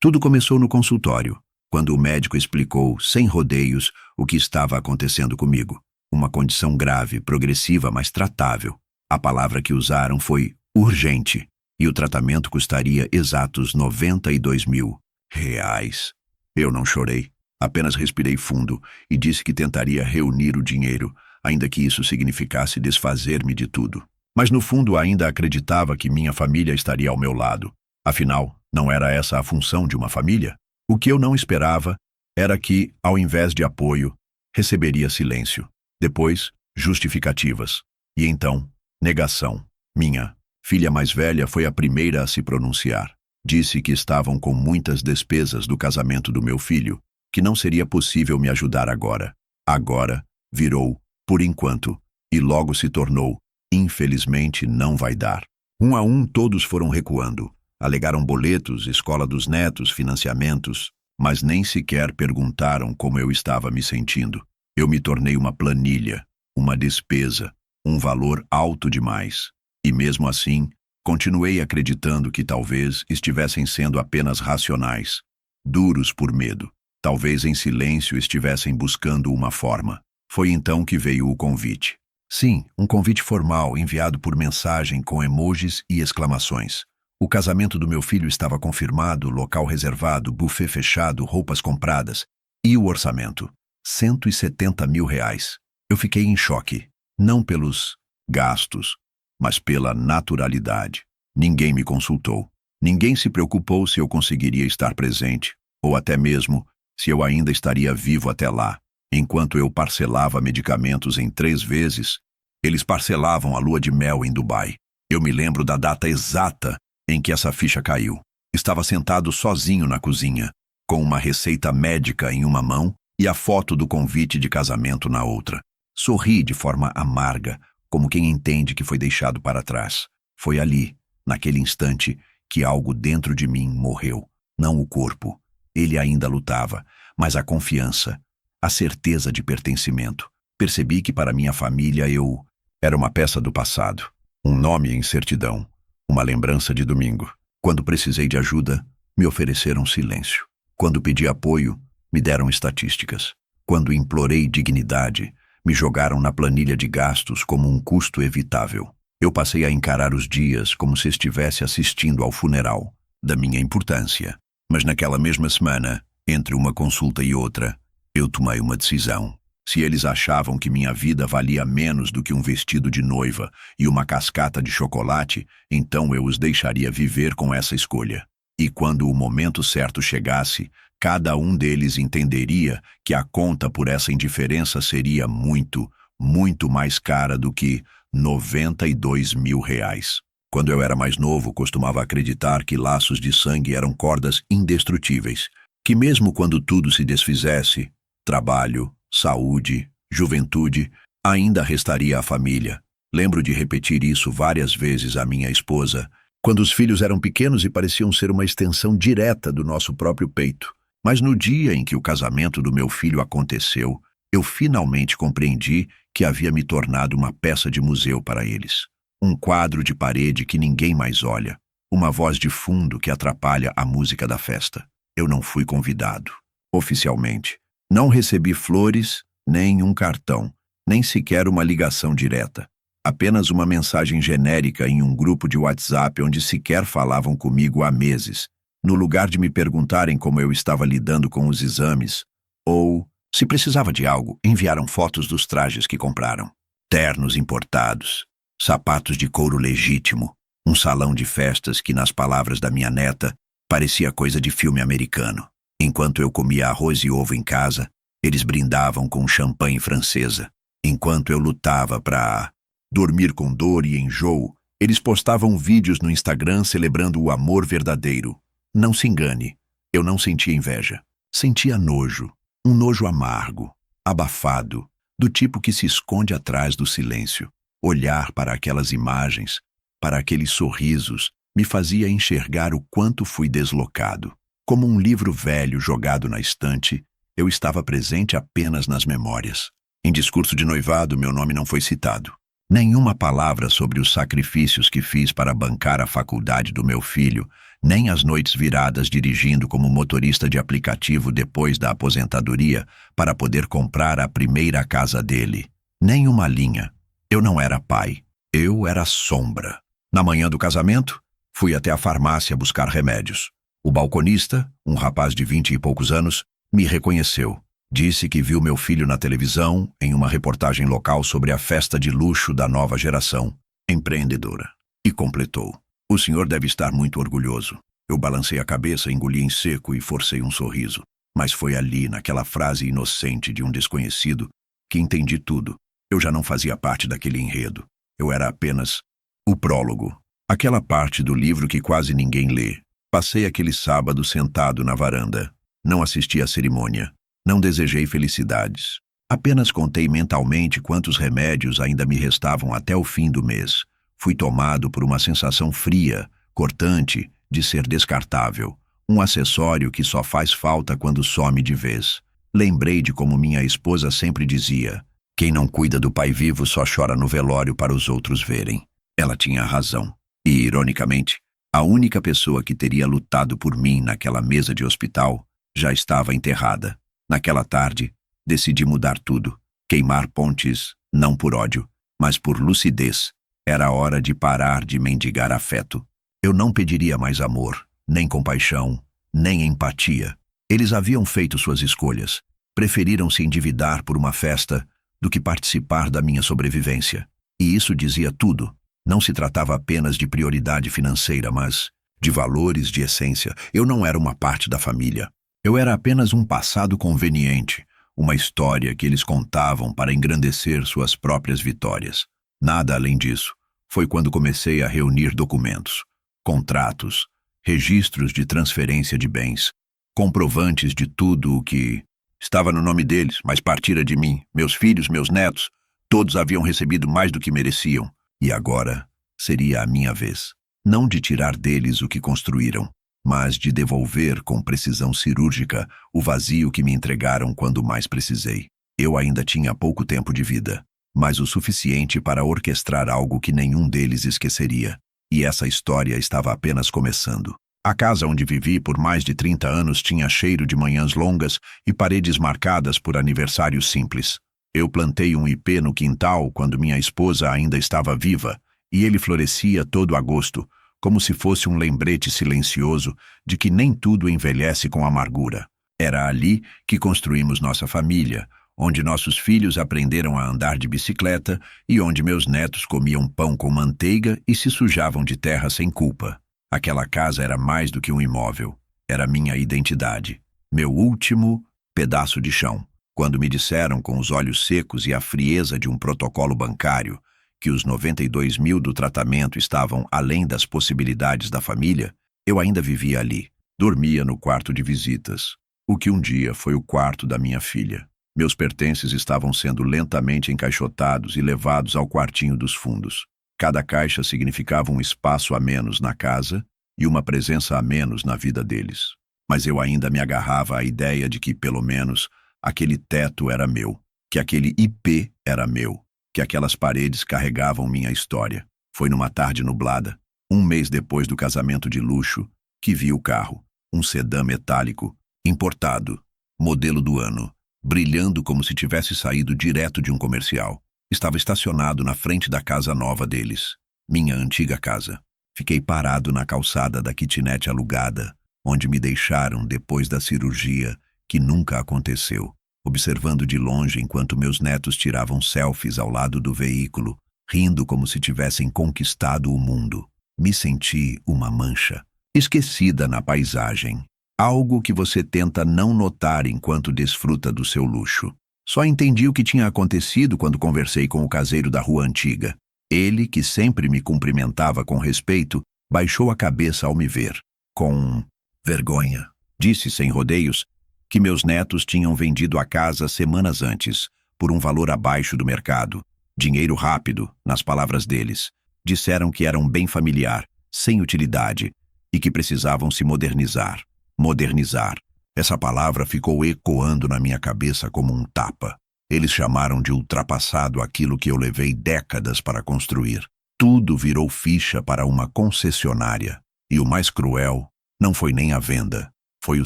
Tudo começou no consultório, quando o médico explicou, sem rodeios, o que estava acontecendo comigo. Uma condição grave, progressiva, mas tratável. A palavra que usaram foi urgente, e o tratamento custaria exatos R$ 92.000. Eu não chorei, apenas respirei fundo e disse que tentaria reunir o dinheiro, ainda que isso significasse desfazer-me de tudo. Mas no fundo ainda acreditava que minha família estaria ao meu lado. Afinal, não era essa a função de uma família? O que eu não esperava era que, ao invés de apoio, receberia silêncio. Depois, justificativas. E então, negação. Minha filha mais velha foi a primeira a se pronunciar. Disse que estavam com muitas despesas do casamento do meu filho, que não seria possível me ajudar agora. Agora virou, por enquanto, e logo se tornou, infelizmente não vai dar. Um a um todos foram recuando. Alegaram boletos, escola dos netos, financiamentos, mas nem sequer perguntaram como eu estava me sentindo. Eu me tornei uma planilha, uma despesa, um valor alto demais. E mesmo assim, continuei acreditando que talvez estivessem sendo apenas racionais, duros por medo. Talvez em silêncio estivessem buscando uma forma. Foi então que veio o convite. Sim, um convite formal enviado por mensagem com emojis e exclamações. O casamento do meu filho estava confirmado, local reservado, buffet fechado, roupas compradas. E o orçamento? R$ 170.000. Eu fiquei em choque, não pelos gastos, mas pela naturalidade. Ninguém me consultou. Ninguém se preocupou se eu conseguiria estar presente, ou até mesmo se eu ainda estaria vivo até lá. Enquanto eu parcelava medicamentos em 3 vezes, eles parcelavam a lua de mel em Dubai. Eu me lembro da data exata em que essa ficha caiu. Estava sentado sozinho na cozinha, com uma receita médica em uma mão e a foto do convite de casamento na outra. Sorri de forma amarga, como quem entende que foi deixado para trás. Foi ali, naquele instante, que algo dentro de mim morreu. Não o corpo. Ele ainda lutava, mas a confiança, a certeza de pertencimento. Percebi que para minha família eu era uma peça do passado, um nome em certidão, uma lembrança de domingo. Quando precisei de ajuda, me ofereceram silêncio. Quando pedi apoio, me deram estatísticas. Quando implorei dignidade, me jogaram na planilha de gastos como um custo evitável. Eu passei a encarar os dias como se estivesse assistindo ao funeral da minha importância. Mas naquela mesma semana, entre uma consulta e outra, eu tomei uma decisão. Se eles achavam que minha vida valia menos do que um vestido de noiva e uma cascata de chocolate, então eu os deixaria viver com essa escolha. E quando o momento certo chegasse, cada um deles entenderia que a conta por essa indiferença seria muito, muito mais cara do que R$ 92.000. Quando eu era mais novo, costumava acreditar que laços de sangue eram cordas indestrutíveis, que mesmo quando tudo se desfizesse, trabalho, saúde, juventude, ainda restaria a família. Lembro de repetir isso várias vezes à minha esposa, quando os filhos eram pequenos e pareciam ser uma extensão direta do nosso próprio peito. Mas no dia em que o casamento do meu filho aconteceu, eu finalmente compreendi que havia me tornado uma peça de museu para eles. Um quadro de parede que ninguém mais olha, uma voz de fundo que atrapalha a música da festa. Eu não fui convidado, oficialmente. Não recebi flores, nem um cartão, nem sequer uma ligação direta. Apenas uma mensagem genérica em um grupo de WhatsApp onde sequer falavam comigo há meses. No lugar de me perguntarem como eu estava lidando com os exames, ou, se precisava de algo, enviaram fotos dos trajes que compraram. Ternos importados, sapatos de couro legítimo, um salão de festas que, nas palavras da minha neta, parecia coisa de filme americano. Enquanto eu comia arroz e ovo em casa, eles brindavam com champanhe francesa. Enquanto eu lutava para dormir com dor e enjoo, eles postavam vídeos no Instagram celebrando o amor verdadeiro. Não se engane, eu não sentia inveja. Sentia nojo, um nojo amargo, abafado, do tipo que se esconde atrás do silêncio. Olhar para aquelas imagens, para aqueles sorrisos, me fazia enxergar o quanto fui deslocado. Como um livro velho jogado na estante, eu estava presente apenas nas memórias. Em discurso de noivado, meu nome não foi citado. Nenhuma palavra sobre os sacrifícios que fiz para bancar a faculdade do meu filho, nem as noites viradas dirigindo como motorista de aplicativo depois da aposentadoria para poder comprar a primeira casa dele. Nem uma linha. Eu não era pai. Eu era sombra. Na manhã do casamento, fui até a farmácia buscar remédios. O balconista, um rapaz de 20 e poucos anos, me reconheceu. Disse que viu meu filho na televisão, em uma reportagem local sobre a festa de luxo da nova geração, empreendedora. E completou: "O senhor deve estar muito orgulhoso." Eu balancei a cabeça, engoli em seco e forcei um sorriso. Mas foi ali, naquela frase inocente de um desconhecido, que entendi tudo. Eu já não fazia parte daquele enredo. Eu era apenas o prólogo. Aquela parte do livro que quase ninguém lê. Passei aquele sábado sentado na varanda. Não assisti à cerimônia. Não desejei felicidades. Apenas contei mentalmente quantos remédios ainda me restavam até o fim do mês. Fui tomado por uma sensação fria, cortante, de ser descartável. Um acessório que só faz falta quando some de vez. Lembrei de como minha esposa sempre dizia: "Quem não cuida do pai vivo só chora no velório para os outros verem." Ela tinha razão. E, ironicamente, a única pessoa que teria lutado por mim naquela mesa de hospital já estava enterrada. Naquela tarde, decidi mudar tudo. Queimar pontes, não por ódio, mas por lucidez. Era hora de parar de mendigar afeto. Eu não pediria mais amor, nem compaixão, nem empatia. Eles haviam feito suas escolhas. Preferiram se endividar por uma festa do que participar da minha sobrevivência. E isso dizia tudo. Não se tratava apenas de prioridade financeira, mas de valores, de essência. Eu não era uma parte da família. Eu era apenas um passado conveniente, uma história que eles contavam para engrandecer suas próprias vitórias. Nada além disso. Foi quando comecei a reunir documentos, contratos, registros de transferência de bens, comprovantes de tudo o que estava no nome deles, mas partira de mim. Meus filhos, meus netos, todos haviam recebido mais do que mereciam. E agora seria a minha vez. Não de tirar deles o que construíram, mas de devolver com precisão cirúrgica o vazio que me entregaram quando mais precisei. Eu ainda tinha pouco tempo de vida, mas o suficiente para orquestrar algo que nenhum deles esqueceria. E essa história estava apenas começando. A casa onde vivi por mais de 30 anos tinha cheiro de manhãs longas e paredes marcadas por aniversários simples. Eu plantei um ipê no quintal quando minha esposa ainda estava viva, e ele florescia todo agosto, como se fosse um lembrete silencioso de que nem tudo envelhece com amargura. Era ali que construímos nossa família, onde nossos filhos aprenderam a andar de bicicleta e onde meus netos comiam pão com manteiga e se sujavam de terra sem culpa. Aquela casa era mais do que um imóvel. Era minha identidade, meu último pedaço de chão. Quando me disseram com os olhos secos e a frieza de um protocolo bancário que os 92 mil do tratamento estavam além das possibilidades da família, eu ainda vivia ali. Dormia no quarto de visitas, o que um dia foi o quarto da minha filha. Meus pertences estavam sendo lentamente encaixotados e levados ao quartinho dos fundos. Cada caixa significava um espaço a menos na casa e uma presença a menos na vida deles. Mas eu ainda me agarrava à ideia de que, pelo menos, aquele teto era meu, que aquele ipê era meu, que aquelas paredes carregavam minha história. Foi numa tarde nublada, um mês depois do casamento de luxo, que vi o carro, um sedã metálico, importado, modelo do ano, brilhando como se tivesse saído direto de um comercial. Estava estacionado na frente da casa nova deles, minha antiga casa. Fiquei parado na calçada da kitnet alugada, onde me deixaram depois da cirurgia, que nunca aconteceu, observando de longe enquanto meus netos tiravam selfies ao lado do veículo, rindo como se tivessem conquistado o mundo. Me senti uma mancha, esquecida na paisagem. Algo que você tenta não notar enquanto desfruta do seu luxo. Só entendi o que tinha acontecido quando conversei com o caseiro da rua antiga. Ele, que sempre me cumprimentava com respeito, baixou a cabeça ao me ver. Com vergonha, disse sem rodeios que meus netos tinham vendido a casa semanas antes, por um valor abaixo do mercado. Dinheiro rápido, nas palavras deles. Disseram que era um bem familiar, sem utilidade, e que precisavam se modernizar. Modernizar. Essa palavra ficou ecoando na minha cabeça como um tapa. Eles chamaram de ultrapassado aquilo que eu levei décadas para construir. Tudo virou ficha para uma concessionária. E o mais cruel não foi nem a venda, foi o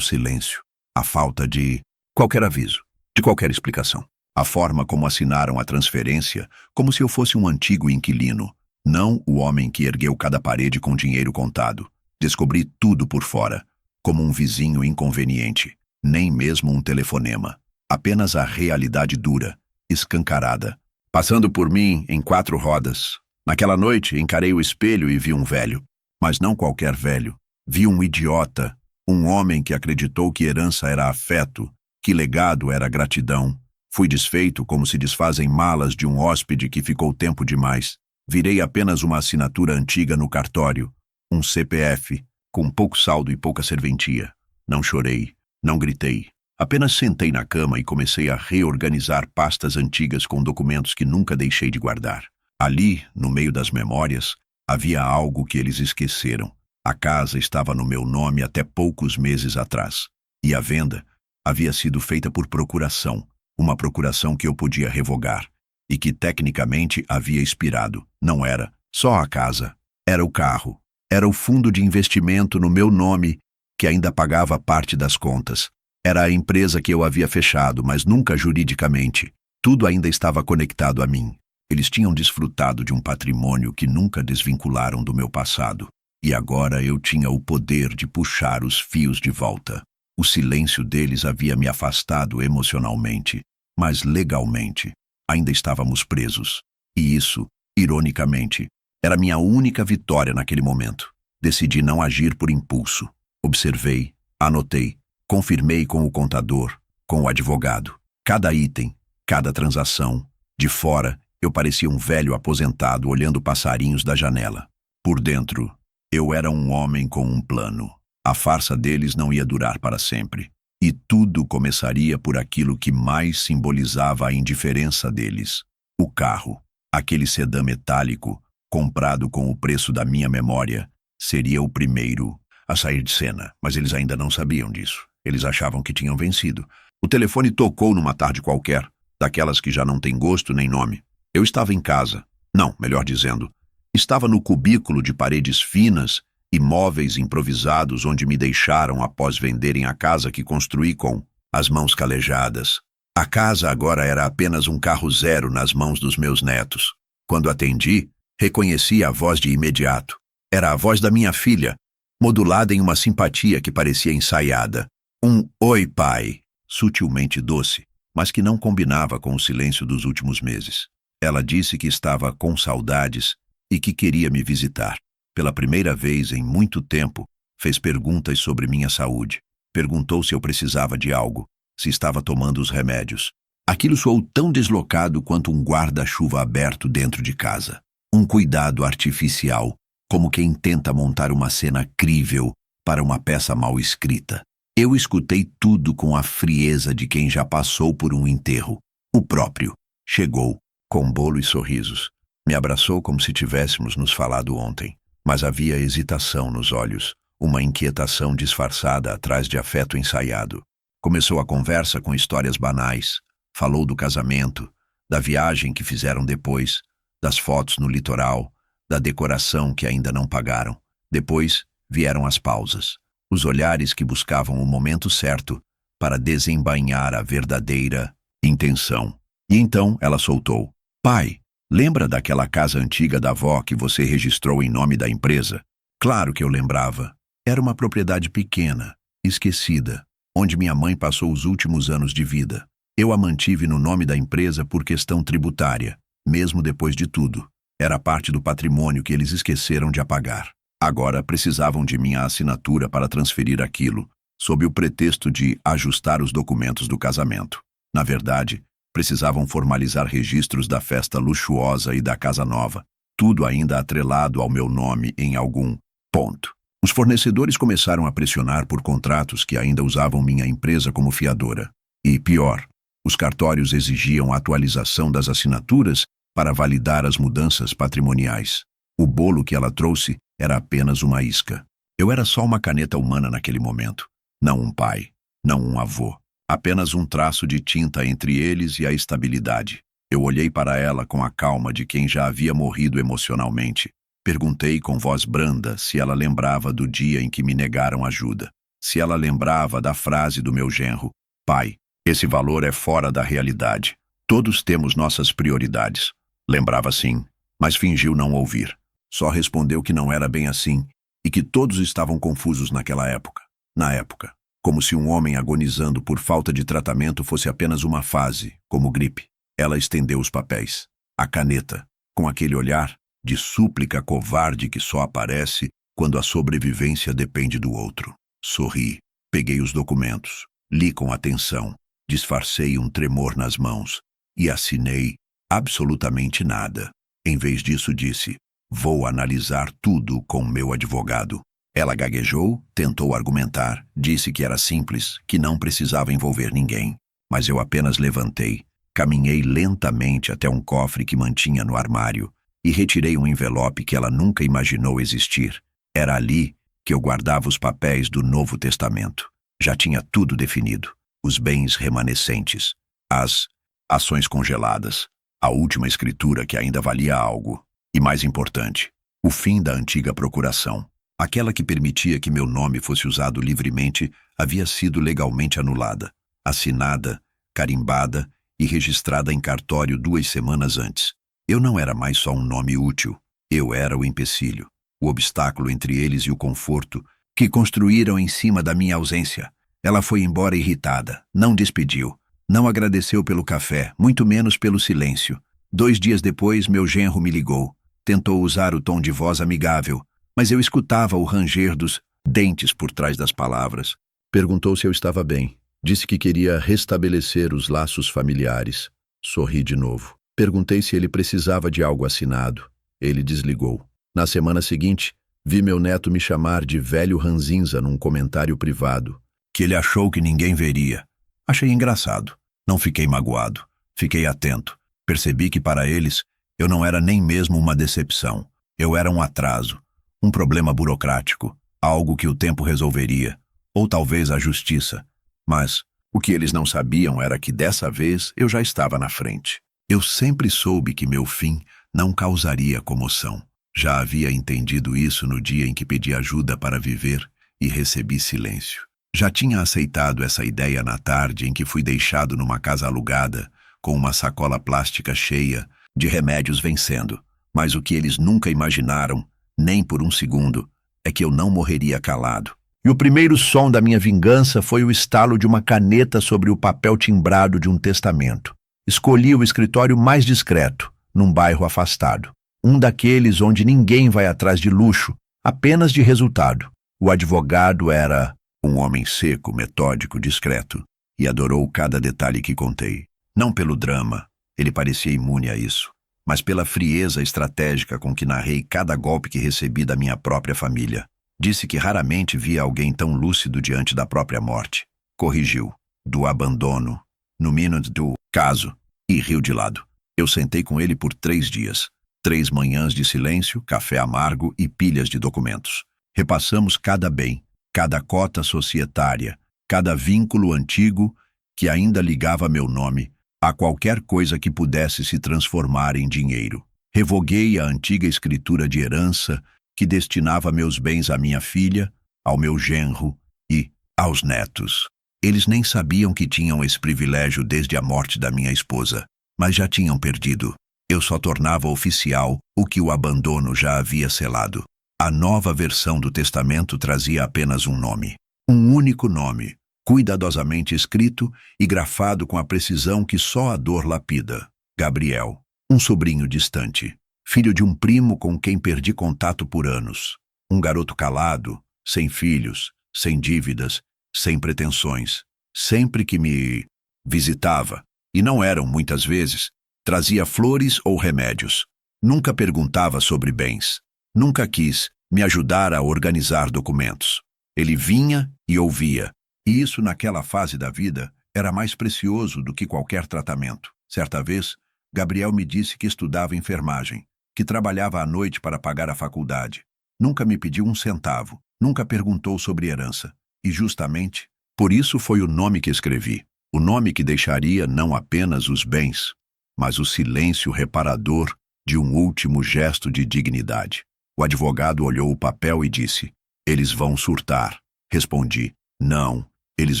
silêncio, a falta de qualquer aviso, de qualquer explicação. A forma como assinaram a transferência, como se eu fosse um antigo inquilino, não o homem que ergueu cada parede com dinheiro contado. Descobri tudo por fora, como um vizinho inconveniente, nem mesmo um telefonema. Apenas a realidade dura, escancarada, passando por mim em 4 rodas. Naquela noite, encarei o espelho e vi um velho. Mas não qualquer velho. Vi um idiota, um homem que acreditou que herança era afeto, que legado era gratidão. Fui desfeito como se desfazem malas de um hóspede que ficou tempo demais. Virei apenas uma assinatura antiga no cartório, um CPF, com pouco saldo e pouca serventia. Não chorei, não gritei. Apenas sentei na cama e comecei a reorganizar pastas antigas com documentos que nunca deixei de guardar. Ali, no meio das memórias, havia algo que eles esqueceram. A casa estava no meu nome até poucos meses atrás. E a venda havia sido feita por procuração, uma procuração que eu podia revogar, e que tecnicamente havia expirado. Não era só a casa, era o carro, era o fundo de investimento no meu nome que ainda pagava parte das contas. Era a empresa que eu havia fechado, mas nunca juridicamente. Tudo ainda estava conectado a mim. Eles tinham desfrutado de um patrimônio que nunca desvincularam do meu passado. E agora eu tinha o poder de puxar os fios de volta. O silêncio deles havia me afastado emocionalmente, mas legalmente. Ainda estávamos presos. E isso, ironicamente, era minha única vitória naquele momento. Decidi não agir por impulso. Observei, anotei, confirmei com o contador, com o advogado. Cada item, cada transação. De fora, eu parecia um velho aposentado olhando passarinhos da janela. Por dentro, eu era um homem com um plano. A farsa deles não ia durar para sempre. E tudo começaria por aquilo que mais simbolizava a indiferença deles. O carro, aquele sedã metálico, comprado com o preço da minha memória, seria o primeiro a sair de cena, mas eles ainda não sabiam disso. Eles achavam que tinham vencido. O telefone tocou numa tarde qualquer, daquelas que já não têm gosto nem nome. Eu estava em casa. Não, melhor dizendo, estava no cubículo de paredes finas e móveis improvisados onde me deixaram após venderem a casa que construí com as mãos calejadas. A casa agora era apenas um carro zero nas mãos dos meus netos. Quando atendi, reconheci a voz de imediato. Era a voz da minha filha, modulada em uma simpatia que parecia ensaiada. Um "Oi, pai", sutilmente doce, mas que não combinava com o silêncio dos últimos meses. Ela disse que estava com saudades e que queria me visitar. Pela primeira vez em muito tempo, fez perguntas sobre minha saúde. Perguntou se eu precisava de algo, se estava tomando os remédios. Aquilo soou tão deslocado quanto um guarda-chuva aberto dentro de casa. Um cuidado artificial, como quem tenta montar uma cena crível para uma peça mal escrita. Eu escutei tudo com a frieza de quem já passou por um enterro. O próprio chegou, com bolo e sorrisos. Me abraçou como se tivéssemos nos falado ontem. Mas havia hesitação nos olhos, uma inquietação disfarçada atrás de afeto ensaiado. Começou a conversa com histórias banais. Falou do casamento, da viagem que fizeram depois, das fotos no litoral, da decoração que ainda não pagaram. Depois vieram as pausas, os olhares que buscavam o momento certo para desembainhar a verdadeira intenção. E então ela soltou: "Pai, lembra daquela casa antiga da avó que você registrou em nome da empresa?" Claro que eu lembrava. Era uma propriedade pequena, esquecida, onde minha mãe passou os últimos anos de vida. Eu a mantive no nome da empresa por questão tributária, mesmo depois de tudo. Era parte do patrimônio que eles esqueceram de apagar. Agora precisavam de minha assinatura para transferir aquilo, sob o pretexto de ajustar os documentos do casamento. Na verdade, precisavam formalizar registros da festa luxuosa e da casa nova, tudo ainda atrelado ao meu nome em algum ponto. Os fornecedores começaram a pressionar por contratos que ainda usavam minha empresa como fiadora. E, pior, os cartórios exigiam a atualização das assinaturas para validar as mudanças patrimoniais. O bolo que ela trouxe era apenas uma isca. Eu era só uma caneta humana naquele momento. Não um pai, não um avô. Apenas um traço de tinta entre eles e a estabilidade. Eu olhei para ela com a calma de quem já havia morrido emocionalmente. Perguntei com voz branda se ela lembrava do dia em que me negaram ajuda. Se ela lembrava da frase do meu genro: pai, esse valor é fora da realidade. Todos temos nossas prioridades. Lembrava sim, mas fingiu não ouvir. Só respondeu que não era bem assim e que todos estavam confusos naquela época. Na época, como se um homem agonizando por falta de tratamento fosse apenas uma fase, como gripe. Ela estendeu os papéis, a caneta, com aquele olhar de súplica covarde que só aparece quando a sobrevivência depende do outro. Sorri, peguei os documentos, li com atenção, disfarcei um tremor nas mãos e assinei absolutamente nada. Em vez disso, disse: vou analisar tudo com meu advogado. Ela gaguejou, tentou argumentar, disse que era simples, que não precisava envolver ninguém. Mas eu apenas levantei, caminhei lentamente até um cofre que mantinha no armário e retirei um envelope que ela nunca imaginou existir. Era ali que eu guardava os papéis do Novo Testamento. Já tinha tudo definido: os bens remanescentes, as ações congeladas, a última escritura que ainda valia algo. E mais importante, o fim da antiga procuração. Aquela que permitia que meu nome fosse usado livremente havia sido legalmente anulada, assinada, carimbada e registrada em cartório 2 semanas antes. Eu não era mais só um nome útil. Eu era o empecilho, o obstáculo entre eles e o conforto que construíram em cima da minha ausência. Ela foi embora irritada, não despediu, não agradeceu pelo café, muito menos pelo silêncio. 2 dias depois, meu genro me ligou. Tentou usar o tom de voz amigável, mas eu escutava o ranger dos dentes por trás das palavras. Perguntou se eu estava bem. Disse que queria restabelecer os laços familiares. Sorri de novo. Perguntei se ele precisava de algo assinado. Ele desligou. Na semana seguinte, vi meu neto me chamar de velho ranzinza num comentário privado, que ele achou que ninguém veria. Achei engraçado. Não fiquei magoado. Fiquei atento. Percebi que para eles eu não era nem mesmo uma decepção. Eu era um atraso, um problema burocrático, algo que o tempo resolveria, ou talvez a justiça. Mas o que eles não sabiam era que dessa vez eu já estava na frente. Eu sempre soube que meu fim não causaria comoção. Já havia entendido isso no dia em que pedi ajuda para viver e recebi silêncio. Já tinha aceitado essa ideia na tarde em que fui deixado numa casa alugada, com uma sacola plástica cheia de remédios vencendo. Mas o que eles nunca imaginaram, nem por um segundo, é que eu não morreria calado. E o primeiro som da minha vingança foi o estalo de uma caneta sobre o papel timbrado de um testamento. Escolhi o escritório mais discreto, num bairro afastado. Um daqueles onde ninguém vai atrás de luxo, apenas de resultado. O advogado era um homem seco, metódico, discreto, e adorou cada detalhe que contei. Não pelo drama, ele parecia imune a isso, mas pela frieza estratégica com que narrei cada golpe que recebi da minha própria família. Disse que raramente via alguém tão lúcido diante da própria morte. Corrigiu. Do abandono, no minuto do caso, e riu de lado. Eu sentei com ele por 3 dias. 3 manhãs de silêncio, café amargo e pilhas de documentos. Repassamos cada bem, cada cota societária, cada vínculo antigo que ainda ligava meu nome a qualquer coisa que pudesse se transformar em dinheiro. Revoguei a antiga escritura de herança que destinava meus bens à minha filha, ao meu genro e aos netos. Eles nem sabiam que tinham esse privilégio desde a morte da minha esposa, mas já tinham perdido. Eu só tornava oficial o que o abandono já havia selado. A nova versão do testamento trazia apenas um nome. Um único nome, cuidadosamente escrito e grafado com a precisão que só a dor lapida. Gabriel, um sobrinho distante, filho de um primo com quem perdi contato por anos. Um garoto calado, sem filhos, sem dívidas, sem pretensões. Sempre que me visitava, e não eram muitas vezes, trazia flores ou remédios. Nunca perguntava sobre bens. Nunca quis me ajudar a organizar documentos. Ele vinha e ouvia. E isso, naquela fase da vida, era mais precioso do que qualquer tratamento. Certa vez, Gabriel me disse que estudava enfermagem, que trabalhava à noite para pagar a faculdade. Nunca me pediu um centavo, nunca perguntou sobre herança. E justamente, por isso foi o nome que escrevi. O nome que deixaria não apenas os bens, mas o silêncio reparador de um último gesto de dignidade. O advogado olhou o papel e disse: eles vão surtar. Respondi: não, eles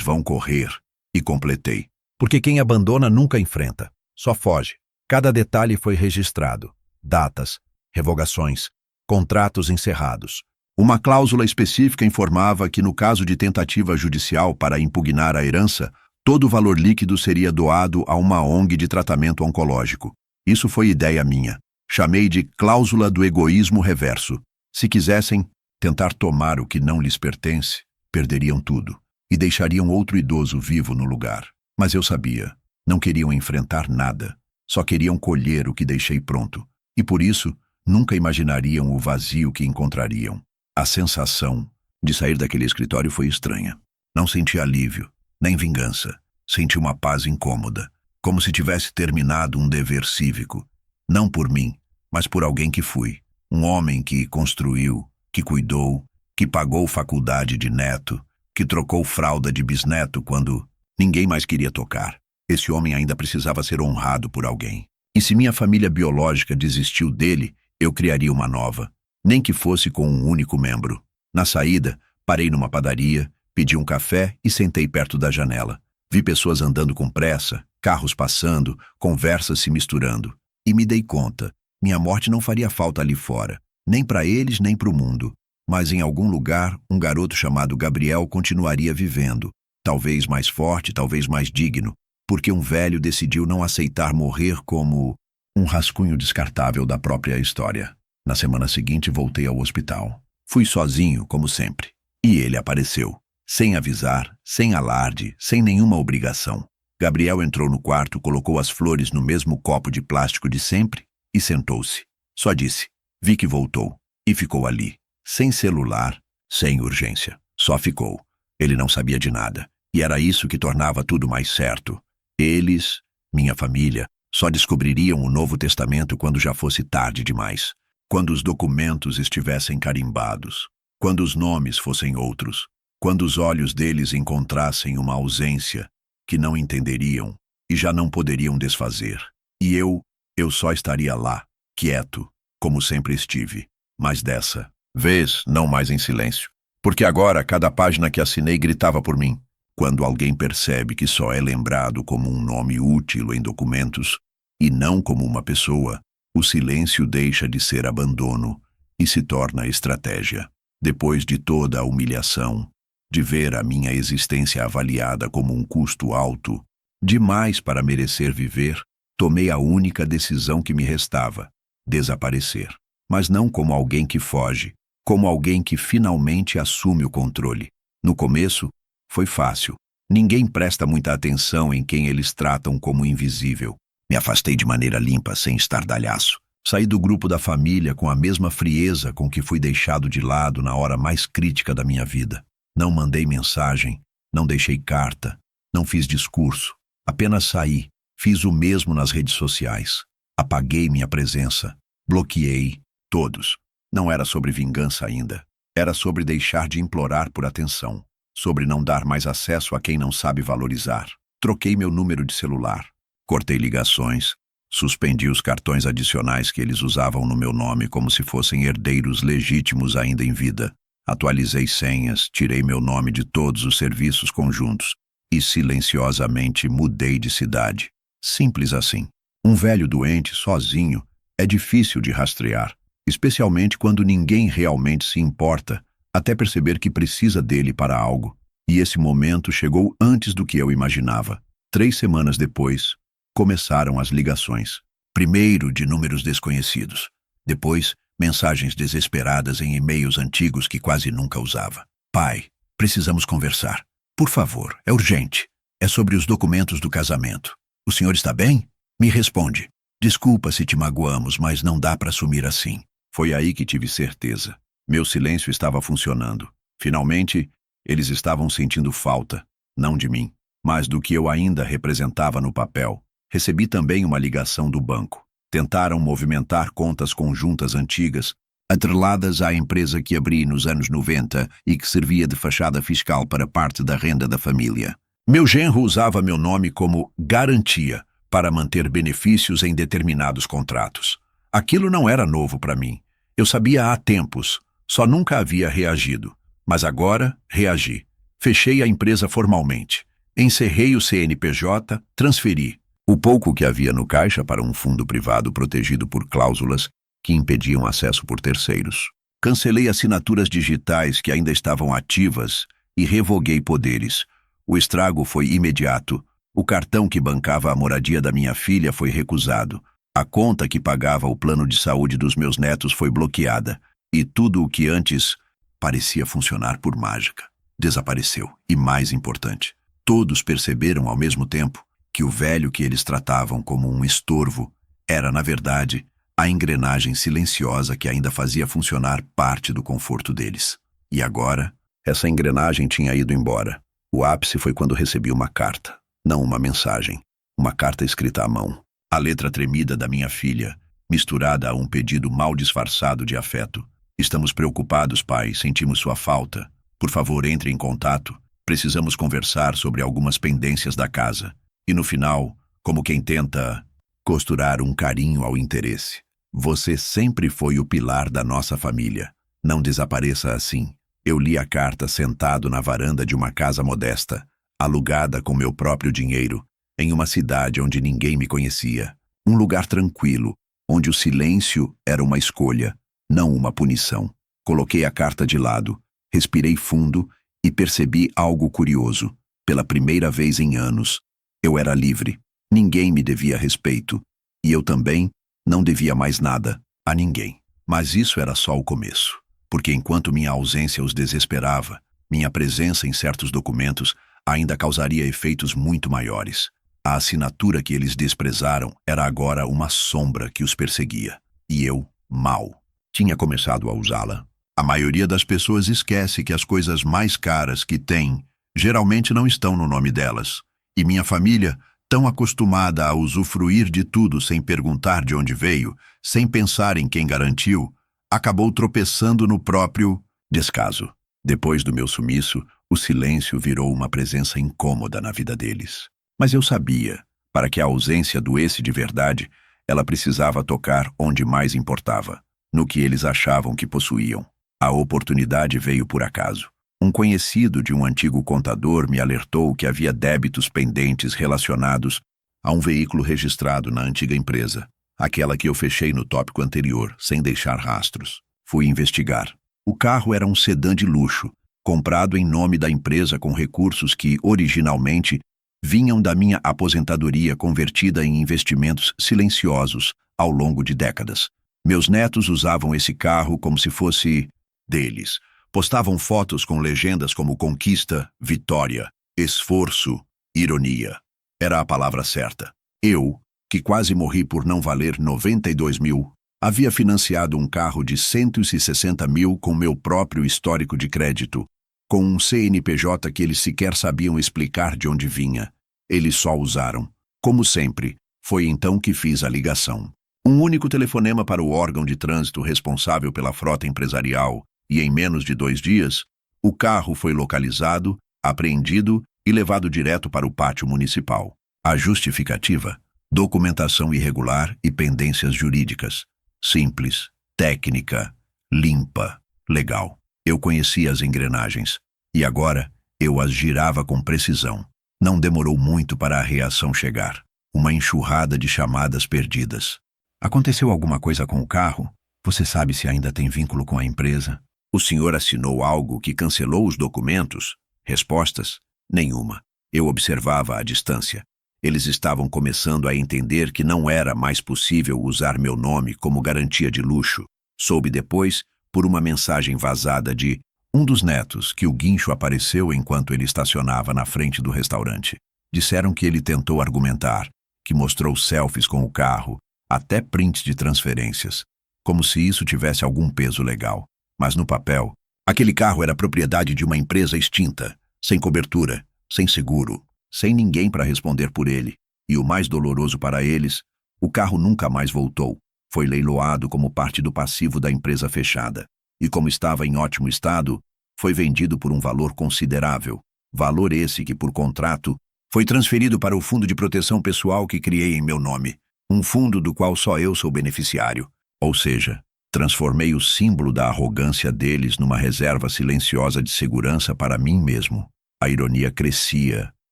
vão correr. E completei: porque quem abandona nunca enfrenta, só foge. Cada detalhe foi registrado: datas, revogações, contratos encerrados. Uma cláusula específica informava que, no caso de tentativa judicial para impugnar a herança, todo o valor líquido seria doado a uma ONG de tratamento oncológico. Isso foi ideia minha. Chamei de cláusula do egoísmo reverso. Se quisessem tentar tomar o que não lhes pertence, perderiam tudo e deixariam outro idoso vivo no lugar. Mas eu sabia, não queriam enfrentar nada, só queriam colher o que deixei pronto. E por isso, nunca imaginariam o vazio que encontrariam. A sensação de sair daquele escritório foi estranha. Não senti alívio, nem vingança. Senti uma paz incômoda, como se tivesse terminado um dever cívico. Não por mim, mas por alguém que fui. Um homem que construiu, que cuidou, que pagou faculdade de neto, que trocou fralda de bisneto quando ninguém mais queria tocar. Esse homem ainda precisava ser honrado por alguém. E se minha família biológica desistiu dele, eu criaria uma nova, nem que fosse com um único membro. Na saída, parei numa padaria, pedi um café e sentei perto da janela. Vi pessoas andando com pressa, carros passando, conversas se misturando. E me dei conta, minha morte não faria falta ali fora, nem para eles nem para o mundo. Mas em algum lugar, um garoto chamado Gabriel continuaria vivendo, talvez mais forte, talvez mais digno, porque um velho decidiu não aceitar morrer como um rascunho descartável da própria história. Na semana seguinte, voltei ao hospital. Fui sozinho, como sempre. E ele apareceu, sem avisar, sem alarde, sem nenhuma obrigação. Gabriel entrou no quarto, colocou as flores no mesmo copo de plástico de sempre e sentou-se. Só disse: vi que voltou. E ficou ali, sem celular, sem urgência. Só ficou. Ele não sabia de nada. E era isso que tornava tudo mais certo. Eles, minha família, só descobririam o Novo Testamento quando já fosse tarde demais. Quando os documentos estivessem carimbados. Quando os nomes fossem outros. Quando os olhos deles encontrassem uma ausência que não entenderiam e já não poderiam desfazer. E eu só estaria lá, quieto, como sempre estive. Mas dessa vez, não mais em silêncio. Porque agora, cada página que assinei gritava por mim. Quando alguém percebe que só é lembrado como um nome útil em documentos e não como uma pessoa, o silêncio deixa de ser abandono e se torna estratégia. Depois de toda a humilhação, de ver a minha existência avaliada como um custo alto, demais para merecer viver, tomei a única decisão que me restava: desaparecer. Mas não como alguém que foge, como alguém que finalmente assume o controle. No começo, foi fácil. Ninguém presta muita atenção em quem eles tratam como invisível. Me afastei de maneira limpa, sem estardalhaço. Saí do grupo da família com a mesma frieza com que fui deixado de lado na hora mais crítica da minha vida. Não mandei mensagem, não deixei carta, não fiz discurso. Apenas saí, fiz o mesmo nas redes sociais. Apaguei minha presença, bloqueei todos. Não era sobre vingança ainda. Era sobre deixar de implorar por atenção. Sobre não dar mais acesso a quem não sabe valorizar. Troquei meu número de celular. Cortei ligações. Suspendi os cartões adicionais que eles usavam no meu nome como se fossem herdeiros legítimos ainda em vida. Atualizei senhas, tirei meu nome de todos os serviços conjuntos e silenciosamente mudei de cidade. Simples assim. Um velho doente, sozinho, é difícil de rastrear, especialmente quando ninguém realmente se importa, até perceber que precisa dele para algo. E esse momento chegou antes do que eu imaginava. 3 semanas depois, começaram as ligações. Primeiro de números desconhecidos. Depois, mensagens desesperadas em e-mails antigos que quase nunca usava. Pai, precisamos conversar. Por favor, é urgente. É sobre os documentos do casamento. O senhor está bem? Me responde. Desculpa se te magoamos, mas não dá para assumir assim. Foi aí que tive certeza. Meu silêncio estava funcionando. Finalmente, eles estavam sentindo falta, não de mim, mas do que eu ainda representava no papel. Recebi também uma ligação do banco. Tentaram movimentar contas conjuntas antigas, atreladas à empresa que abri nos anos 90 e que servia de fachada fiscal para parte da renda da família. Meu genro usava meu nome como garantia para manter benefícios em determinados contratos. Aquilo não era novo para mim. Eu sabia há tempos, só nunca havia reagido. Mas agora reagi. Fechei a empresa formalmente. Encerrei o CNPJ, transferi o pouco que havia no caixa para um fundo privado protegido por cláusulas que impediam acesso por terceiros. Cancelei assinaturas digitais que ainda estavam ativas e revoguei poderes. O estrago foi imediato. O cartão que bancava a moradia da minha filha foi recusado. A conta que pagava o plano de saúde dos meus netos foi bloqueada. E tudo o que antes parecia funcionar por mágica desapareceu. E mais importante, todos perceberam ao mesmo tempo que o velho que eles tratavam como um estorvo era, na verdade, a engrenagem silenciosa que ainda fazia funcionar parte do conforto deles. E agora, essa engrenagem tinha ido embora. O ápice foi quando recebi uma carta, não uma mensagem, uma carta escrita à mão. A letra tremida da minha filha, misturada a um pedido mal disfarçado de afeto. Estamos preocupados, pai, sentimos sua falta. Por favor, entre em contato. Precisamos conversar sobre algumas pendências da casa. E no final, como quem tenta costurar um carinho ao interesse. Você sempre foi o pilar da nossa família. Não desapareça assim. Eu li a carta sentado na varanda de uma casa modesta, alugada com meu próprio dinheiro, em uma cidade onde ninguém me conhecia. Um lugar tranquilo, onde o silêncio era uma escolha, não uma punição. Coloquei a carta de lado, respirei fundo e percebi algo curioso. Pela primeira vez em anos, eu era livre. Ninguém me devia respeito. E eu também não devia mais nada a ninguém. Mas isso era só o começo. Porque enquanto minha ausência os desesperava, minha presença em certos documentos ainda causaria efeitos muito maiores. A assinatura que eles desprezaram era agora uma sombra que os perseguia. E eu, mal, tinha começado a usá-la. A maioria das pessoas esquece que as coisas mais caras que têm geralmente não estão no nome delas. E minha família, tão acostumada a usufruir de tudo sem perguntar de onde veio, sem pensar em quem garantiu, acabou tropeçando no próprio descaso. Depois do meu sumiço, o silêncio virou uma presença incômoda na vida deles. Mas eu sabia, para que a ausência doesse de verdade, ela precisava tocar onde mais importava, no que eles achavam que possuíam. A oportunidade veio por acaso. Um conhecido de um antigo contador me alertou que havia débitos pendentes relacionados a um veículo registrado na antiga empresa, aquela que eu fechei no tópico anterior, sem deixar rastros. Fui investigar. O carro era um sedã de luxo, comprado em nome da empresa com recursos que, originalmente, vinham da minha aposentadoria convertida em investimentos silenciosos ao longo de décadas. Meus netos usavam esse carro como se fosse deles. Postavam fotos com legendas como conquista, vitória, esforço, ironia. Era a palavra certa. Eu, que quase morri por não valer 92 mil, havia financiado um carro de 160 mil com meu próprio histórico de crédito, com um CNPJ que eles sequer sabiam explicar de onde vinha. Eles só usaram. Como sempre, foi então que fiz a ligação. Um único telefonema para o órgão de trânsito responsável pela frota empresarial, e em menos de 2 dias, o carro foi localizado, apreendido e levado direto para o pátio municipal. A justificativa: documentação irregular e pendências jurídicas. Simples, técnica, limpa, legal. Eu conhecia as engrenagens, e agora eu as girava com precisão. Não demorou muito para a reação chegar. Uma enxurrada de chamadas perdidas. Aconteceu alguma coisa com o carro? Você sabe se ainda tem vínculo com a empresa? O senhor assinou algo que cancelou os documentos? Respostas: nenhuma. Eu observava à distância. Eles estavam começando a entender que não era mais possível usar meu nome como garantia de luxo. Soube depois, por uma mensagem vazada de um dos netos, que o guincho apareceu enquanto ele estacionava na frente do restaurante. Disseram que ele tentou argumentar, que mostrou selfies com o carro, até prints de transferências, como se isso tivesse algum peso legal. Mas no papel, aquele carro era propriedade de uma empresa extinta, sem cobertura, sem seguro, sem ninguém para responder por ele. E o mais doloroso para eles, o carro nunca mais voltou. Foi leiloado como parte do passivo da empresa fechada. E como estava em ótimo estado, foi vendido por um valor considerável. valor esse que, por contrato, foi transferido para o fundo de proteção pessoal que criei em meu nome, um fundo do qual só eu sou beneficiário. Ou seja, transformei o símbolo da arrogância deles numa reserva silenciosa de segurança para mim mesmo. A ironia crescia,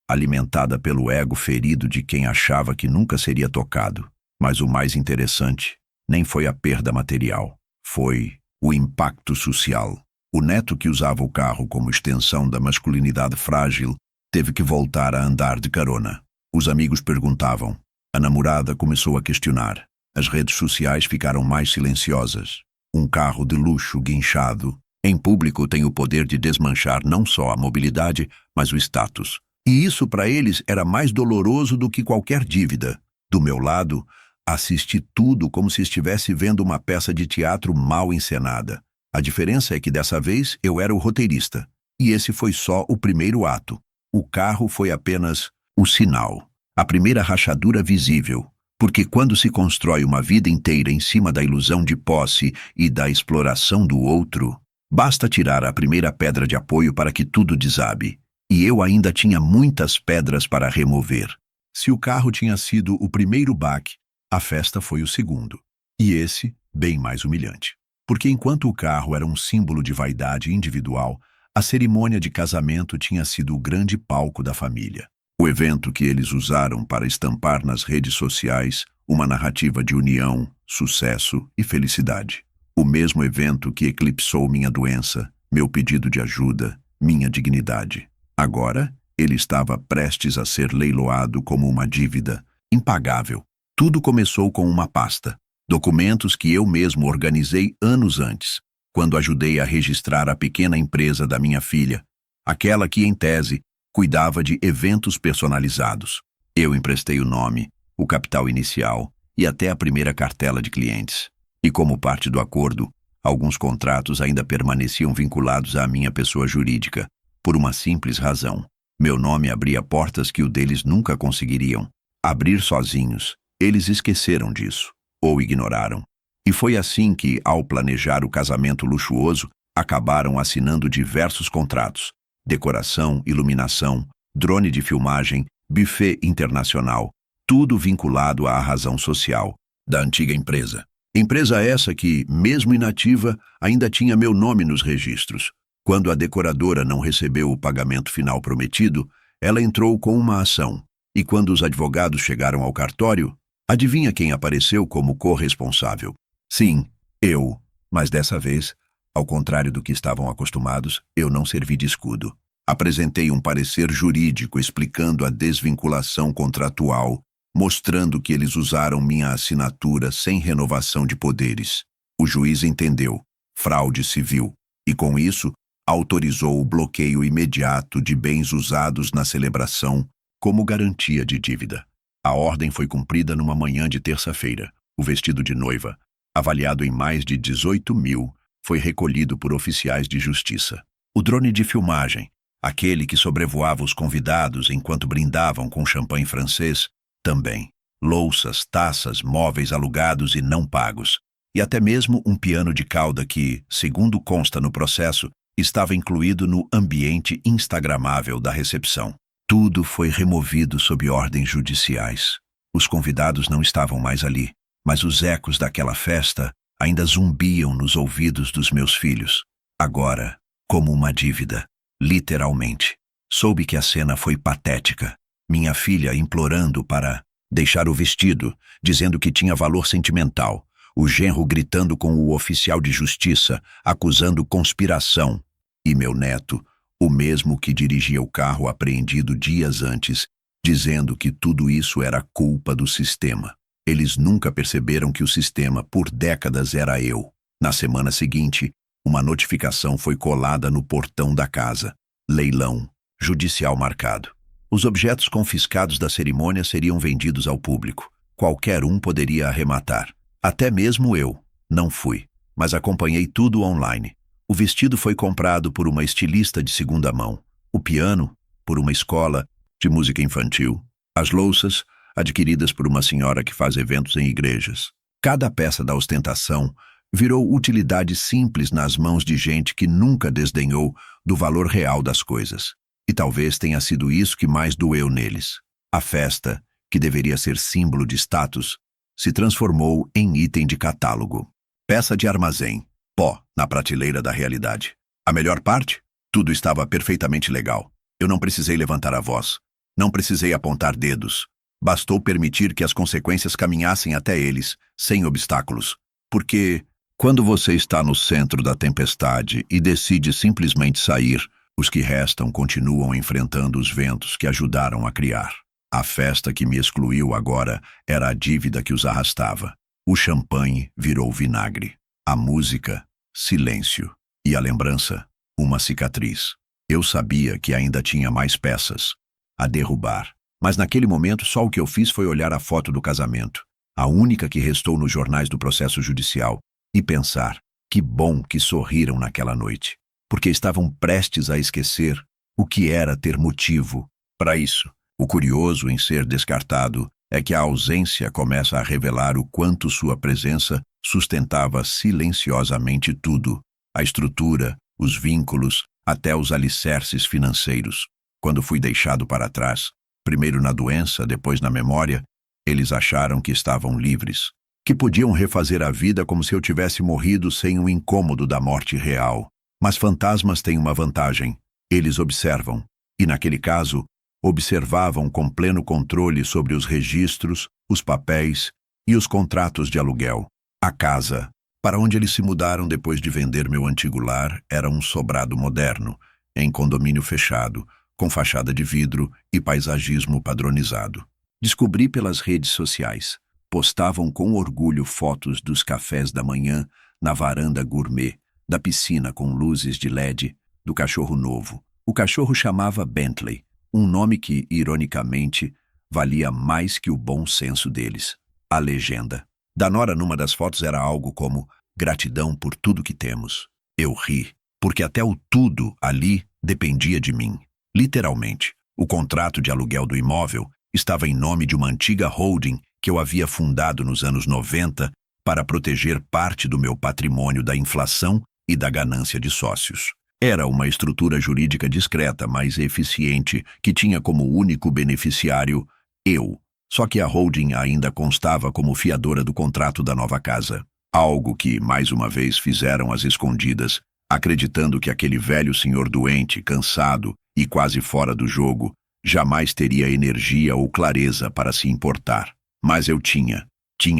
alimentada pelo ego ferido de quem achava que nunca seria tocado. Mas o mais interessante nem foi a perda material, foi o impacto social. O neto que usava o carro como extensão da masculinidade frágil teve que voltar a andar de carona. Os amigos perguntavam. A namorada começou a questionar. As redes sociais ficaram mais silenciosas. Um carro de luxo guinchado em público tem o poder de desmanchar não só a mobilidade, mas o status. E isso para eles era mais doloroso do que qualquer dívida. Do meu lado, assisti tudo como se estivesse vendo uma peça de teatro mal encenada. A diferença é que dessa vez eu era o roteirista. E esse foi só o primeiro ato. O carro foi apenas o sinal, a primeira rachadura visível. Porque quando se constrói uma vida inteira em cima da ilusão de posse e da exploração do outro, basta tirar a primeira pedra de apoio para que tudo desabe. E eu ainda tinha muitas pedras para remover. Se o carro tinha sido o primeiro baque, a festa foi o segundo. E esse, bem mais humilhante. Porque enquanto o carro era um símbolo de vaidade individual, a cerimônia de casamento tinha sido o grande palco da família. O evento que eles usaram para estampar nas redes sociais uma narrativa de união, sucesso e felicidade. O mesmo evento que eclipsou minha doença, meu pedido de ajuda, minha dignidade. Agora, ele estava prestes a ser leiloado como uma dívida impagável. Tudo começou com uma pasta. Documentos que eu mesmo organizei anos antes, quando ajudei a registrar a pequena empresa da minha filha, aquela que, em tese, cuidava de eventos personalizados. Eu emprestei o nome, o capital inicial e até a primeira cartela de clientes. E como parte do acordo, alguns contratos ainda permaneciam vinculados à minha pessoa jurídica, por uma simples razão. Meu nome abria portas que o deles nunca conseguiriam abrir sozinhos. Eles esqueceram disso, ou ignoraram. E foi assim que, ao planejar o casamento luxuoso, acabaram assinando diversos contratos. Decoração, iluminação, drone de filmagem, buffet internacional, tudo vinculado à razão social da antiga empresa. Empresa essa que, mesmo inativa, ainda tinha meu nome nos registros. Quando a decoradora não recebeu o pagamento final prometido, ela entrou com uma ação. E quando os advogados chegaram ao cartório, adivinha quem apareceu como corresponsável? Sim, eu. Mas dessa vez, ao contrário do que estavam acostumados, eu não servi de escudo. Apresentei um parecer jurídico explicando a desvinculação contratual, mostrando que eles usaram minha assinatura sem renovação de poderes. O juiz entendeu, fraude civil, e com isso, autorizou o bloqueio imediato de bens usados na celebração como garantia de dívida. A ordem foi cumprida numa manhã de terça-feira. O vestido de noiva, avaliado em mais de 18 mil, foi recolhido por oficiais de justiça. O drone de filmagem, aquele que sobrevoava os convidados enquanto brindavam com champanhe francês, também. Louças, taças, móveis alugados e não pagos. E até mesmo um piano de cauda que, segundo consta no processo, estava incluído no ambiente instagramável da recepção. Tudo foi removido sob ordens judiciais. Os convidados não estavam mais ali, mas os ecos daquela festa ainda zumbiam nos ouvidos dos meus filhos. Agora, como uma dívida, literalmente. Soube que a cena foi patética. Minha filha implorando para deixar o vestido, dizendo que tinha valor sentimental. O genro gritando com o oficial de justiça, acusando conspiração. E meu neto, o mesmo que dirigia o carro apreendido dias antes, dizendo que tudo isso era culpa do sistema. Eles nunca perceberam que o sistema, por décadas, era eu. Na semana seguinte, uma notificação foi colada no portão da casa. Leilão, judicial marcado. Os objetos confiscados da cerimônia seriam vendidos ao público. Qualquer um poderia arrematar. Até mesmo eu. Não fui, mas acompanhei tudo online. O vestido foi comprado por uma estilista de segunda mão. O piano, por uma escola de música infantil. As louças, adquiridas por uma senhora que faz eventos em igrejas. Cada peça da ostentação virou utilidade simples nas mãos de gente que nunca desdenhou do valor real das coisas. E talvez tenha sido isso que mais doeu neles. A festa, que deveria ser símbolo de status, se transformou em item de catálogo. Peça de armazém, pó na prateleira da realidade. A melhor parte? Tudo estava perfeitamente legal. Eu não precisei levantar a voz. Não precisei apontar dedos. Bastou permitir que as consequências caminhassem até eles, sem obstáculos. Porque, quando você está no centro da tempestade e decide simplesmente sair, os que restam continuam enfrentando os ventos que ajudaram a criar. A festa que me excluiu agora era a dívida que os arrastava. O champanhe virou vinagre. A música, silêncio. E a lembrança, uma cicatriz. Eu sabia que ainda tinha mais peças a derrubar. Mas naquele momento só o que eu fiz foi olhar a foto do casamento, a única que restou nos jornais do processo judicial, e pensar, que bom que sorriram naquela noite, porque estavam prestes a esquecer o que era ter motivo para isso. O curioso em ser descartado é que a ausência começa a revelar o quanto sua presença sustentava silenciosamente tudo, a estrutura, os vínculos, até os alicerces financeiros. Quando fui deixado para trás, primeiro na doença, depois na memória, eles acharam que estavam livres, que podiam refazer a vida como se eu tivesse morrido sem o incômodo da morte real. Mas fantasmas têm uma vantagem: eles observam, e naquele caso, observavam com pleno controle sobre os registros, os papéis e os contratos de aluguel. A casa, para onde eles se mudaram depois de vender meu antigo lar, era um sobrado moderno, em condomínio fechado, com fachada de vidro e paisagismo padronizado. Descobri pelas redes sociais. Postavam com orgulho fotos dos cafés da manhã na varanda gourmet, da piscina com luzes de LED, do cachorro novo. O cachorro chamava Bentley, um nome que, ironicamente, valia mais que o bom senso deles. A legenda. Da Nora numa das fotos era algo como gratidão por tudo que temos. Eu ri, porque até o tudo ali dependia de mim. Literalmente, o contrato de aluguel do imóvel estava em nome de uma antiga holding que eu havia fundado nos anos 90 para proteger parte do meu patrimônio da inflação e da ganância de sócios. Era uma estrutura jurídica discreta, mas eficiente, que tinha como único beneficiário eu. Só que a holding ainda constava como fiadora do contrato da nova casa. Algo que, mais uma vez, fizeram às escondidas, acreditando que aquele velho senhor doente, cansado e quase fora do jogo, jamais teria energia ou clareza para se importar. Mas eu tinha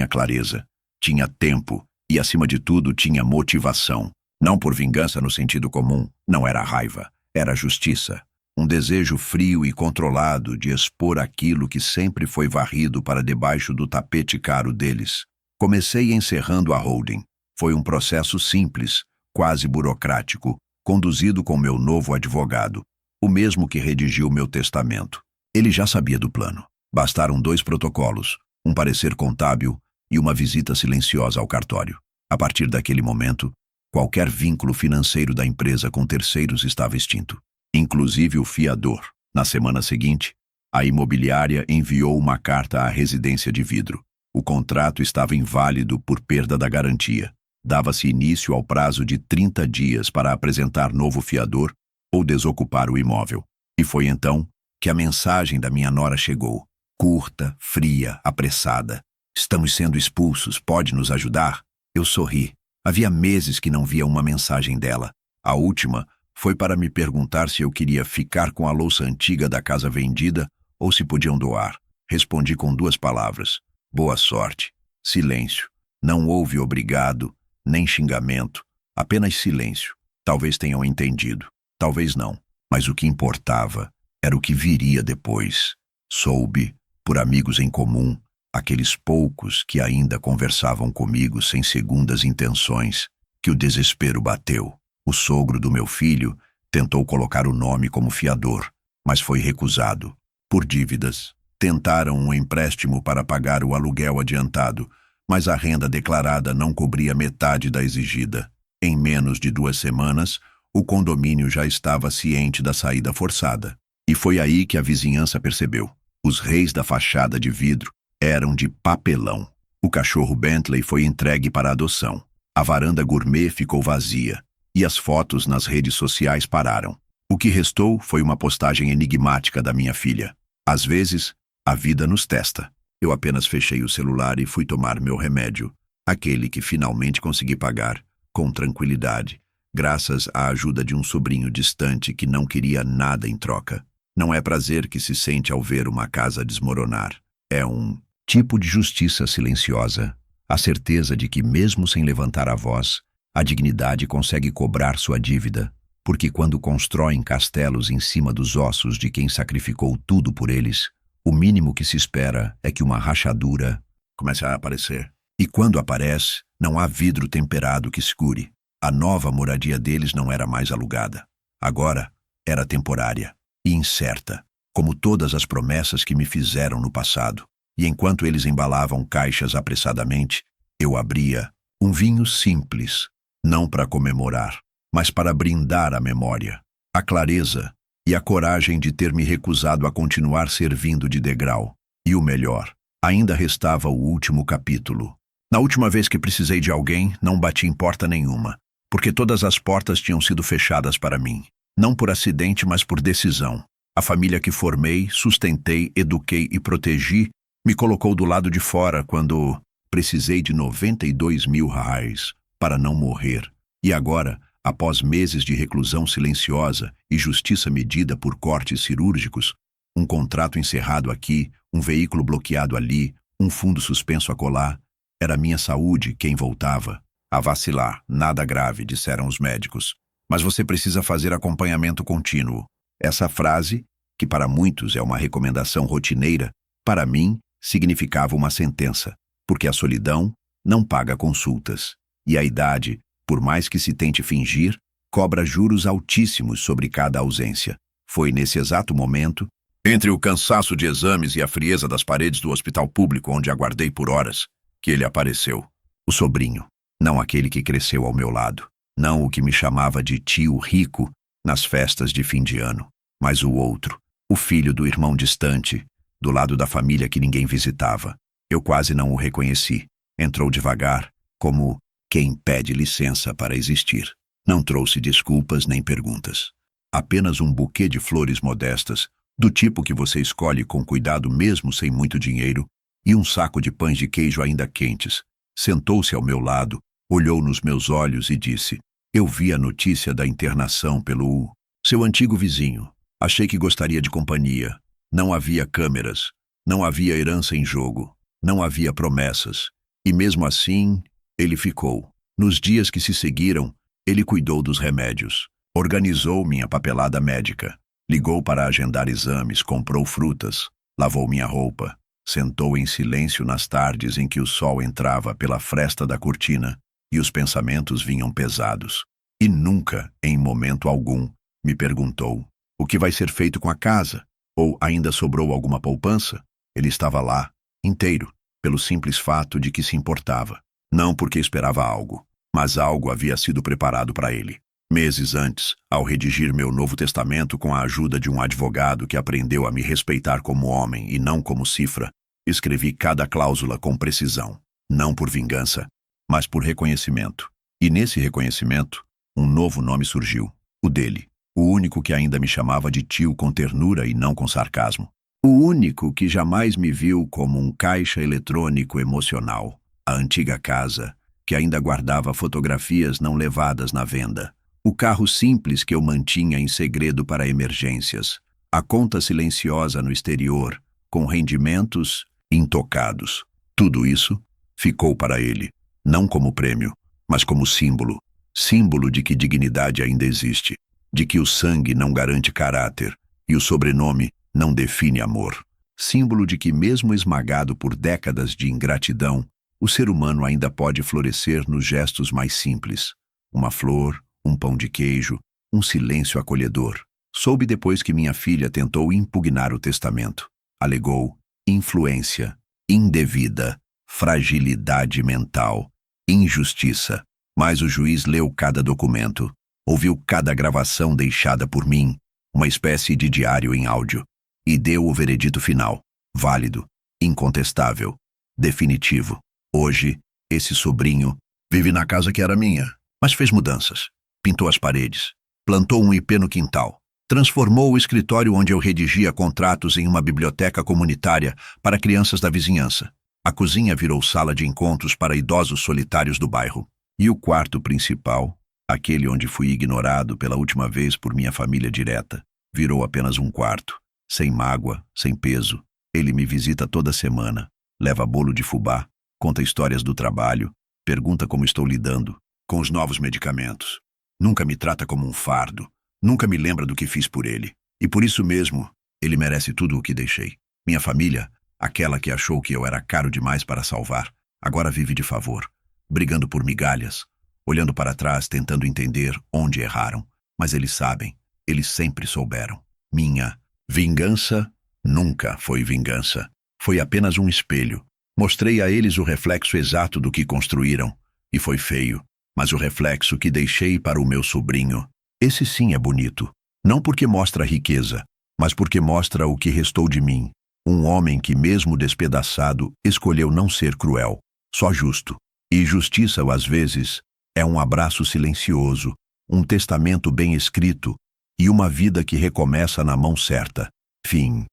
clareza, tinha tempo e, acima de tudo, tinha motivação. Não por vingança no sentido comum, não era raiva, era justiça. Um desejo frio e controlado de expor aquilo que sempre foi varrido para debaixo do tapete caro deles. Comecei encerrando a holding. Foi um processo simples, quase burocrático, conduzido com meu novo advogado, o mesmo que redigiu meu testamento. Ele já sabia do plano. Bastaram 2 protocolos, um parecer contábil e uma visita silenciosa ao cartório. A partir daquele momento, qualquer vínculo financeiro da empresa com terceiros estava extinto, inclusive o fiador. Na semana seguinte, a imobiliária enviou uma carta à residência de vidro. O contrato estava inválido por perda da garantia. Dava-se início ao prazo de 30 dias para apresentar novo fiador ou desocupar o imóvel. E foi então que a mensagem da minha nora chegou. Curta, fria, apressada. Estamos sendo expulsos, pode nos ajudar? Eu sorri. Havia meses que não via uma mensagem dela. A última foi para me perguntar se eu queria ficar com a louça antiga da casa vendida ou se podiam doar. Respondi com 2 palavras. Boa sorte. Silêncio. Não houve obrigado, nem xingamento. Apenas silêncio. Talvez tenham entendido. Talvez não. Mas o que importava era o que viria depois. Soube, por amigos em comum, aqueles poucos que ainda conversavam comigo sem segundas intenções, que o desespero bateu. O sogro do meu filho tentou colocar o nome como fiador, mas foi recusado. Por dívidas. Tentaram um empréstimo para pagar o aluguel adiantado, mas a renda declarada não cobria metade da exigida. Em menos de 2 semanas, o condomínio já estava ciente da saída forçada. E foi aí que a vizinhança percebeu. Os reis da fachada de vidro eram de papelão. O cachorro Bentley foi entregue para adoção. A varanda gourmet ficou vazia. E as fotos nas redes sociais pararam. O que restou foi uma postagem enigmática da minha filha. Às vezes, a vida nos testa. Eu apenas fechei o celular e fui tomar meu remédio, aquele que finalmente consegui pagar, com tranquilidade, graças à ajuda de um sobrinho distante que não queria nada em troca. Não é prazer que se sente ao ver uma casa desmoronar. É um tipo de justiça silenciosa, a certeza de que, mesmo sem levantar a voz, a dignidade consegue cobrar sua dívida, porque quando constroem castelos em cima dos ossos de quem sacrificou tudo por eles, o mínimo que se espera é que uma rachadura comece a aparecer. E quando aparece, não há vidro temperado que segure. A nova moradia deles não era mais alugada. Agora, era temporária e incerta, como todas as promessas que me fizeram no passado. E enquanto eles embalavam caixas apressadamente, eu abria um vinho simples, não para comemorar, mas para brindar a memória, a clareza e a coragem de ter me recusado a continuar servindo de degrau. E o melhor, ainda restava o último capítulo. Na última vez que precisei de alguém, não bati em porta nenhuma, porque todas as portas tinham sido fechadas para mim. Não por acidente, mas por decisão. A família que formei, sustentei, eduquei e protegi me colocou do lado de fora quando precisei de 92 mil reais para não morrer. E agora, após meses de reclusão silenciosa e justiça medida por cortes cirúrgicos, um contrato encerrado aqui, um veículo bloqueado ali, um fundo suspenso acolá, era minha saúde quem voltava a vacilar. Nada grave, disseram os médicos. Mas você precisa fazer acompanhamento contínuo. Essa frase, que para muitos é uma recomendação rotineira, para mim significava uma sentença, porque a solidão não paga consultas. E a idade, por mais que se tente fingir, cobra juros altíssimos sobre cada ausência. Foi nesse exato momento, entre o cansaço de exames e a frieza das paredes do hospital público onde aguardei por horas, que ele apareceu. O sobrinho, não aquele que cresceu ao meu lado, não o que me chamava de tio rico nas festas de fim de ano, mas o outro, o filho do irmão distante, do lado da família que ninguém visitava. Eu quase não o reconheci. Entrou devagar, como quem pede licença para existir. Não trouxe desculpas nem perguntas. Apenas um buquê de flores modestas, do tipo que você escolhe com cuidado mesmo sem muito dinheiro, e um saco de pães de queijo ainda quentes. Sentou-se ao meu lado, olhou nos meus olhos e disse: eu vi a notícia da internação pelo seu antigo vizinho. Achei que gostaria de companhia. Não havia câmeras, não havia herança em jogo, não havia promessas. E mesmo assim, ele ficou. Nos dias que se seguiram, ele cuidou dos remédios, organizou minha papelada médica, ligou para agendar exames, comprou frutas, lavou minha roupa, sentou em silêncio nas tardes em que o sol entrava pela fresta da cortina e os pensamentos vinham pesados. E nunca, em momento algum, me perguntou: o que vai ser feito com a casa? Ou ainda sobrou alguma poupança? Ele estava lá, inteiro, pelo simples fato de que se importava. Não porque esperava algo, mas algo havia sido preparado para ele. Meses antes, ao redigir meu Novo Testamento com a ajuda de um advogado que aprendeu a me respeitar como homem e não como cifra, escrevi cada cláusula com precisão, não por vingança, mas por reconhecimento. E nesse reconhecimento, um novo nome surgiu, o dele. O único que ainda me chamava de tio com ternura e não com sarcasmo. O único que jamais me viu como um caixa eletrônico emocional. A antiga casa, que ainda guardava fotografias não levadas na venda. O carro simples que eu mantinha em segredo para emergências. A conta silenciosa no exterior, com rendimentos intocados. Tudo isso ficou para ele, não como prêmio, mas como símbolo. Símbolo de que dignidade ainda existe. De que o sangue não garante caráter e o sobrenome não define amor. Símbolo de que, mesmo esmagado por décadas de ingratidão, o ser humano ainda pode florescer nos gestos mais simples. Uma flor, um pão de queijo, um silêncio acolhedor. Soube depois que minha filha tentou impugnar o testamento. Alegou influência, indevida, fragilidade mental, injustiça. Mas o juiz leu cada documento. Ouviu cada gravação deixada por mim, uma espécie de diário em áudio, e deu o veredito final, válido, incontestável, definitivo. Hoje, esse sobrinho vive na casa que era minha, mas fez mudanças, pintou as paredes, plantou um ipê no quintal, Transformou o escritório onde eu redigia contratos em uma biblioteca comunitária para crianças da vizinhança. A cozinha virou sala de encontros para idosos solitários do bairro. E o quarto principal, aquele onde fui ignorado pela última vez por minha família direta, virou apenas um quarto, sem mágoa, sem peso. Ele me visita toda semana, leva bolo de fubá, conta histórias do trabalho, pergunta como estou lidando com os novos medicamentos. Nunca me trata como um fardo, nunca me lembra do que fiz por ele. E por isso mesmo, ele merece tudo o que deixei. Minha família, aquela que achou que eu era caro demais para salvar, agora vive de favor, brigando por migalhas, olhando para trás, tentando entender onde erraram. Mas eles sabem, eles sempre souberam. Minha vingança nunca foi vingança. Foi apenas um espelho. Mostrei a eles o reflexo exato do que construíram. E foi feio, mas o reflexo que deixei para o meu sobrinho, esse sim é bonito. Não porque mostra riqueza, mas porque mostra o que restou de mim. Um homem que, mesmo despedaçado, escolheu não ser cruel, só justo. E justiça, às vezes, é um abraço silencioso, um testamento bem escrito e uma vida que recomeça na mão certa. Fim.